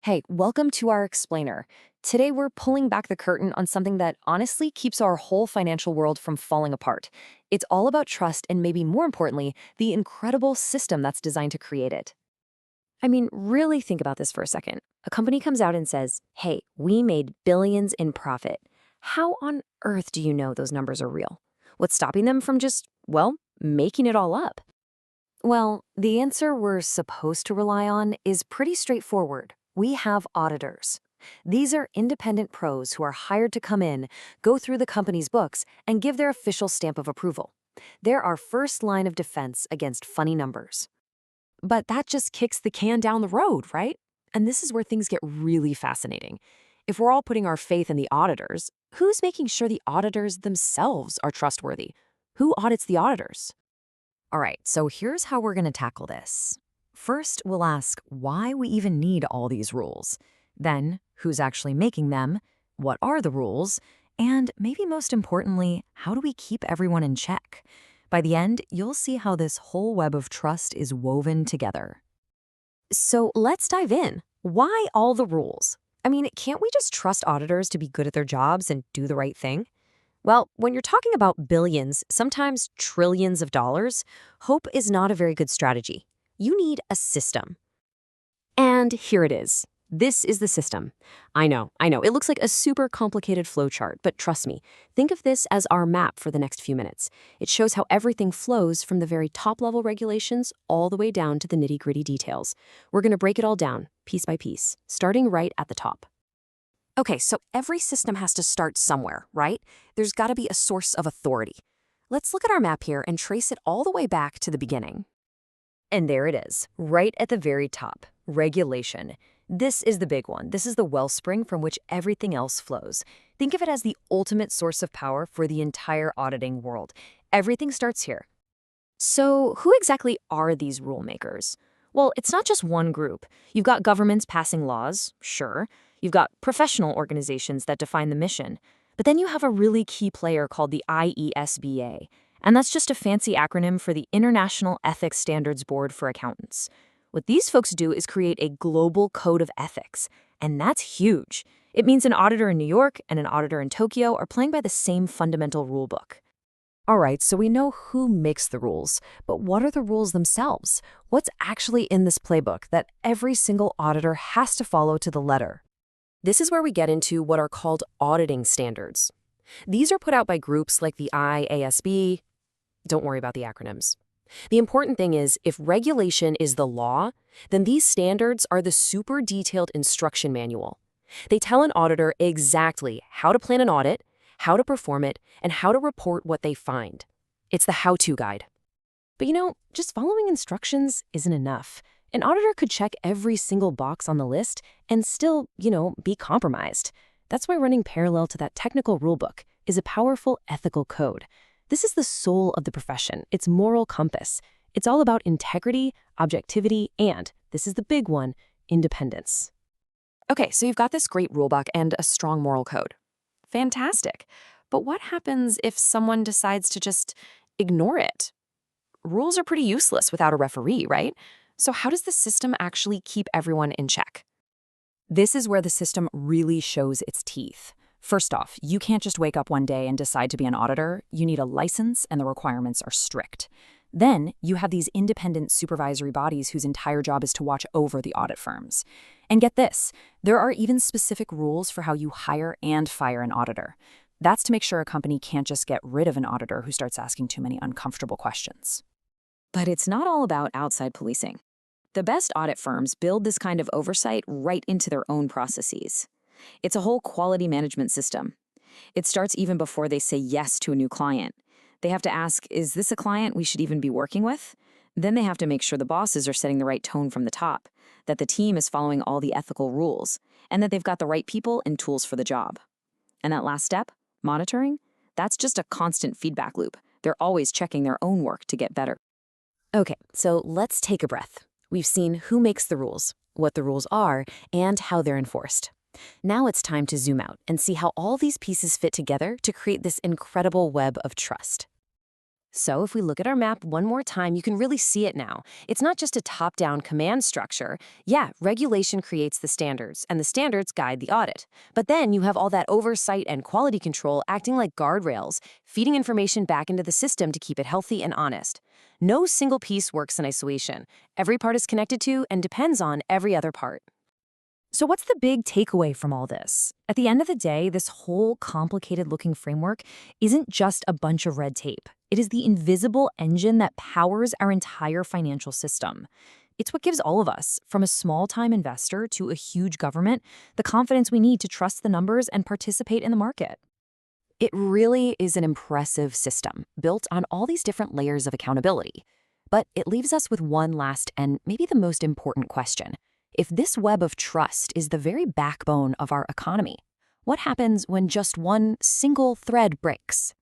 Hey, welcome to our explainer. Today we're pulling back the curtain on something that honestly keeps our whole financial world from falling apart. It's all about trust and maybe more importantly, the incredible system that's designed to create it. I mean, really think about this for a second. A company comes out and says, hey, we made billions in profit. How on earth do you know those numbers are real? What's stopping them from just, well, making it all up? Well, the answer we're supposed to rely on is pretty straightforward. We have auditors. These are independent pros who are hired to come in, go through the company's books, and give their official stamp of approval. They're our first line of defense against funny numbers. But that just kicks the can down the road, right? And this is where things get really fascinating. If we're all putting our faith in the auditors, who's making sure the auditors themselves are trustworthy? Who audits the auditors? All right, so here's how we're going to tackle this. First, we'll ask why we even need all these rules. Then, who's actually making them? What are the rules? And maybe most importantly, how do we keep everyone in check? By the end, you'll see how this whole web of trust is woven together. So let's dive in. Why all the rules? I mean, can't we just trust auditors to be good at their jobs and do the right thing? Well, when you're talking about billions, sometimes trillions of dollars, hope is not a very good strategy. You need a system. And here it is. This is the system. I know. It looks like a super complicated flowchart, but trust me, think of this as our map for the next few minutes. It shows how everything flows from the very top-level regulations all the way down to the nitty-gritty details. We're going to break it all down, piece by piece, starting right at the top. Okay, so every system has to start somewhere, right? There's got to be a source of authority. Let's look at our map here and trace it all the way back to the beginning. And there it is, right at the very top, regulation. This is the big one. This is the wellspring from which everything else flows. Think of it as the ultimate source of power for the entire auditing world. Everything starts here. So who exactly are these rule makers? Well, it's not just one group. You've got governments passing laws, sure. You've got professional organizations that define the mission. But then you have a really key player called the IESBA. And that's just a fancy acronym for the International Ethics Standards Board for Accountants. What these folks do is create a global code of ethics. And that's huge. It means an auditor in New York and an auditor in Tokyo are playing by the same fundamental rulebook. All right, so we know who makes the rules, but what are the rules themselves? What's actually in this playbook that every single auditor has to follow to the letter? This is where we get into what are called auditing standards. These are put out by groups like the IASB. Don't worry about the acronyms. The important thing is, if regulation is the law, then these standards are the super detailed instruction manual. They tell an auditor exactly how to plan an audit, how to perform it, and how to report what they find. It's the how-to guide. But just following instructions isn't enough. An auditor could check every single box on the list and still, be compromised. That's why running parallel to that technical rulebook is a powerful ethical code. This is the soul of the profession, its moral compass. It's all about integrity, objectivity, and, this is the big one, independence. Okay, so you've got this great rulebook and a strong moral code. Fantastic. But what happens if someone decides to just ignore it? Rules are pretty useless without a referee, right? So how does the system actually keep everyone in check? This is where the system really shows its teeth. First off, you can't just wake up one day and decide to be an auditor. You need a license, and the requirements are strict. Then, you have these independent supervisory bodies whose entire job is to watch over the audit firms. And get this, there are even specific rules for how you hire and fire an auditor. That's to make sure a company can't just get rid of an auditor who starts asking too many uncomfortable questions. But it's not all about outside policing. The best audit firms build this kind of oversight right into their own processes. It's a whole quality management system. It starts even before they say yes to a new client. They have to ask, is this a client we should even be working with? Then they have to make sure the bosses are setting the right tone from the top, that the team is following all the ethical rules, and that they've got the right people and tools for the job. And that last step, monitoring, that's just a constant feedback loop. They're always checking their own work to get better. Okay, so let's take a breath. We've seen who makes the rules, what the rules are, and how they're enforced. Now it's time to zoom out and see how all these pieces fit together to create this incredible web of trust. So if we look at our map one more time, you can really see it now. It's not just a top-down command structure. Yeah, regulation creates the standards, and the standards guide the audit. But then you have all that oversight and quality control acting like guardrails, feeding information back into the system to keep it healthy and honest. No single piece works in isolation. Every part is connected to and depends on every other part. So what's the big takeaway from all this? At the end of the day, this whole complicated-looking framework isn't just a bunch of red tape. It is the invisible engine that powers our entire financial system. It's what gives all of us, from a small-time investor to a huge government, the confidence we need to trust the numbers and participate in the market. It really is an impressive system, built on all these different layers of accountability. But it leaves us with one last and maybe the most important question. If this web of trust is the very backbone of our economy, what happens when just one single thread breaks?